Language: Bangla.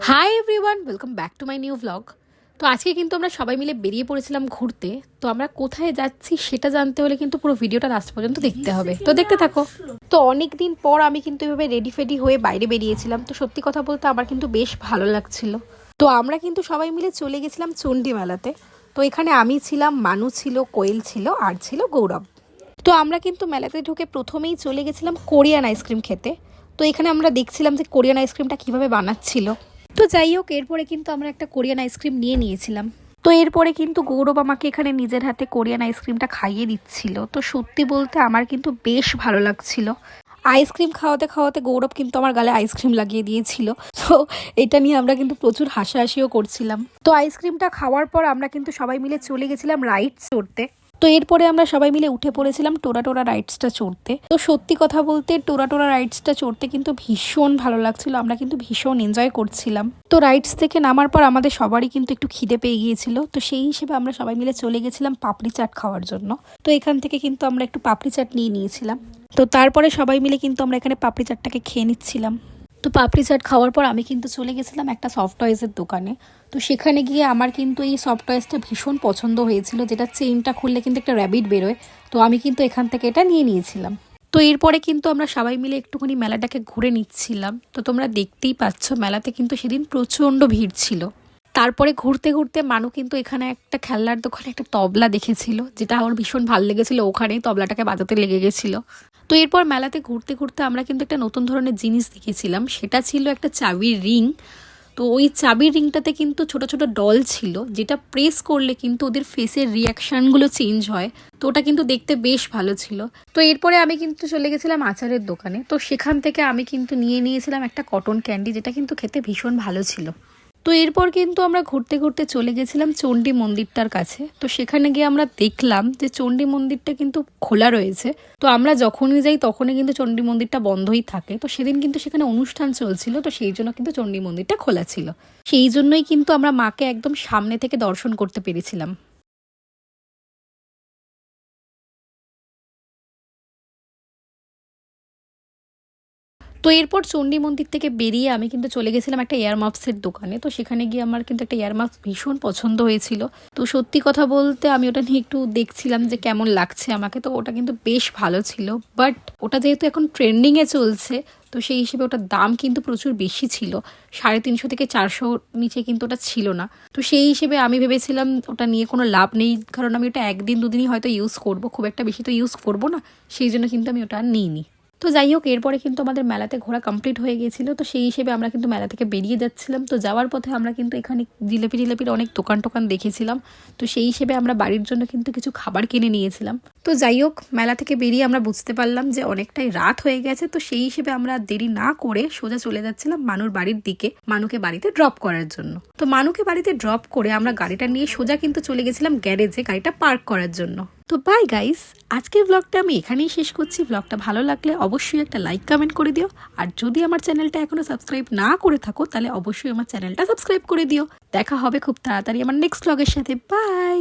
Hi everyone, welcome back to my new vlog. তো আজকে কিন্তু আমরা সবাই মিলে বেরিয়ে পড়েছিলাম ঘুরতে। তো আমরা কোথায় যাচ্ছি সেটা জানতে হলে কিন্তু পুরো ভিডিওটা লাস্ট পর্যন্ত দেখতে হবে, তো দেখতে থাকো। তো অনেক দিন পর আমি কিন্তু এভাবে রেডি ফেডি হয়ে বাইরে বেরিয়েছিলাম। তো সত্যি কথা বলতে আমার কিন্তু বেশ ভালো লাগছিল। তো আমরা কিন্তু সবাই মিলে চলে গেছিলাম চণ্ডী মেলাতে। তো এখানে আমি ছিলাম, মানু ছিল, কোয়েল ছিল আর ছিল গৌরব। তো আমরা কিন্তু মেলাতে ঢুকে প্রথমেই চলে গেছিলাম কোরিয়ান আইসক্রিম খেতে। তো এখানে আমরা দেখছিলাম যে কোরিয়ান আইসক্রিমটা কিভাবে বানাচ্ছিল। তো যাই হোক, এরপরে কিন্তু আমরা একটা কোরিয়ান আইসক্রিম নিয়ে নিয়েছিলাম। তো এরপরে কিন্তু গৌরব আমাকে এখানে নিজের হাতে কোরিয়ান আইসক্রিমটা খাইয়ে দিচ্ছিল। তো সত্যি বলতে আমার কিন্তু বেশ ভালো লাগছিল। আইসক্রিম খাওয়াতে খাওয়াতে গৌরব কিন্তু আমার গালে আইসক্রিম লাগিয়ে দিয়েছিল। তো এটা নিয়ে আমরা কিন্তু প্রচুর হাসাহাসিও করছিলাম। তো আইসক্রিমটা খাওয়ার পর আমরা কিন্তু সবাই মিলে চলে গেছিলাম রাইডস চড়তে। তো এরপরে আমরা সবাই মিলে উঠে পড়েছিলাম টোরা টোরা রাইডসটা চড়তে। তো সত্যি কথা বলতে টোরা টোরা রাইডসটা চড়তে কিন্তু ভীষণ ভালো লাগছিল, আমরা কিন্তু ভীষণ এনজয় করছিলাম। তো রাইডস থেকে নামার পর আমাদের সবারই কিন্তু একটু খিদে পেয়ে গিয়েছিল। তো সেই হিসেবে আমরা সবাই মিলে চলে গেছিলাম পাপড়ি চাট খাওয়ার জন্য। তো এখান থেকে কিন্তু আমরা একটু পাপড়ি চাট নিয়ে নিয়েছিলাম। তো তারপরে সবাই মিলে কিন্তু আমরা এখানে পাপড়ি চাটটাকে খেয়ে নিচ্ছিলাম। তো পাপড়ি চাট খাওয়ার পর আমি কিন্তু চলে গেছিলাম একটা সফট টয়েসের দোকানে। তো সেখানে গিয়ে আমার কিন্তু এই সফট টয়েসটা ভীষণ পছন্দ হয়েছিল, যেটা চেইনটা খুললে কিন্তু একটা র্যাবিট বেরোয়। তো আমি কিন্তু এখান থেকে এটা নিয়ে নিয়েছিলাম। তো এরপরে কিন্তু আমরা সবাই মিলে একটুখানি মেলাটাকে ঘুরে নিচ্ছিলাম। তো তোমরা দেখতেই পাচ্ছ মেলাতে কিন্তু সেদিন প্রচণ্ড ভিড় ছিল। তারপরে ঘুরতে ঘুরতে মানু কিন্তু এখানে একটা খেলনার দোকানে একটা তবলা দেখেছিল, যেটা আমার ভীষণ ভালো লেগেছিল। ওখানেই তবলাটাকে বাজাতে লেগে গেছিলো। তো এরপর মেলাতে ঘুরতে ঘুরতে আমরা কিন্তু একটা নতুন ধরনের জিনিস দেখেছিলাম, সেটা ছিল একটা চাবির রিং। তো ওই চাবির রিংটাতে কিন্তু ছোট ছোট ডল ছিল, যেটা প্রেস করলে কিন্তু ওদের ফেসের রিয়াকশানগুলো চেঞ্জ হয়। তো ওটা কিন্তু দেখতে বেশ ভালো ছিল। তো এরপরে আমি কিন্তু চলে গেছিলাম আচারের দোকানে। তো সেখান থেকে আমি কিন্তু নিয়ে নিয়েছিলাম একটা কটন ক্যান্ডি, যেটা কিন্তু খেতে ভীষণ ভালো ছিল। তো এরপর কিন্তু আমরা ঘুরতে ঘুরতে চলে গেছিলাম চণ্ডী মন্দিরটার কাছে। তো সেখানে গিয়ে আমরা দেখলাম যে চণ্ডী মন্দিরটা কিন্তু খোলা রয়েছে। তো আমরা যখনই যাই তখনই কিন্তু চণ্ডী মন্দিরটা বন্ধই থাকে। তো সেদিন কিন্তু সেখানে অনুষ্ঠান চলছিল, তো সেই জন্য কিন্তু চণ্ডী মন্দিরটা খোলা ছিল। সেই জন্যই কিন্তু আমরা মাকে একদম সামনে থেকে দর্শন করতে পেরেছিলাম। তো এরপর চণ্ডী মন্দির থেকে বেরিয়ে আমি কিন্তু চলে গেছিলাম একটা এয়ার মাপসের দোকানে। তো সেখানে গিয়ে আমার কিন্তু একটা এয়ার মাপস ভীষণ পছন্দ হয়েছিল। তো সত্যি কথা বলতে আমি ওটা নিয়ে একটু দেখছিলাম যে কেমন লাগছে আমাকে। তো ওটা কিন্তু বেশ ভালো ছিল, বাট ওটা যেহেতু এখন ট্রেন্ডিংয়ে চলছে, তো সেই হিসেবে ওটার দাম কিন্তু প্রচুর বেশি ছিল। 350 থেকে 400 নিচে কিন্তু ওটা ছিল না। তো সেই হিসেবে আমি ভেবেছিলাম ওটা নিয়ে কোনো লাভ নেই, কারণ আমি ওটা একদিন দুদিনই হয়তো ইউজ করব, খুব একটা বেশি তো ইউজ করব না। সেই জন্য কিন্তু আমি ওটা নিইনি। তো যাই হোক, এরপরে কিন্তু আমাদের মেলাতে ঘোরা কমপ্লিট হয়ে গিয়েছিল। তো সেই হিসেবে আমরা কিন্তু মেলা থেকে বেরিয়ে যাচ্ছিলাম। তো যাওয়ার পথে আমরা কিন্তু এখানে জিলেপির অনেক দোকান টোকান দেখেছিলাম। তো সেই হিসেবে আমরা বাড়ির জন্য কিন্তু কিছু খাবার কিনে নিয়েছিলাম। তো যাই হোক, মেলা থেকে বেরিয়ে আমরা বুঝতে পারলাম যে অনেকটাই রাত হয়ে গেছে। তো সেই হিসেবে আমরা দেরি না করে সোজা চলে যাচ্ছিলাম মানুর বাড়ির দিকে, মানুকে বাড়িতে ড্রপ করার জন্য। তো মানুকে বাড়িতে ড্রপ করে আমরা গাড়িটা নিয়ে সোজা কিন্তু চলে গেছিলাম গ্যারেজে গাড়িটা পার্ক করার জন্য। তো বাই গাইস, আজকের ব্লগটা আমি এখানেই শেষ করছি। ব্লগটা ভালো লাগলে অবশ্যই একটা লাইক কমেন্ট করে দিও। আর যদি আমার চ্যানেলটা এখনো সাবস্ক্রাইব না করে থাকো, তাহলে অবশ্যই আমার চ্যানেলটা সাবস্ক্রাইব করে দিও। দেখা হবে খুব তাড়াতাড়ি আমার নেক্সট ব্লগের সাথে। বাই।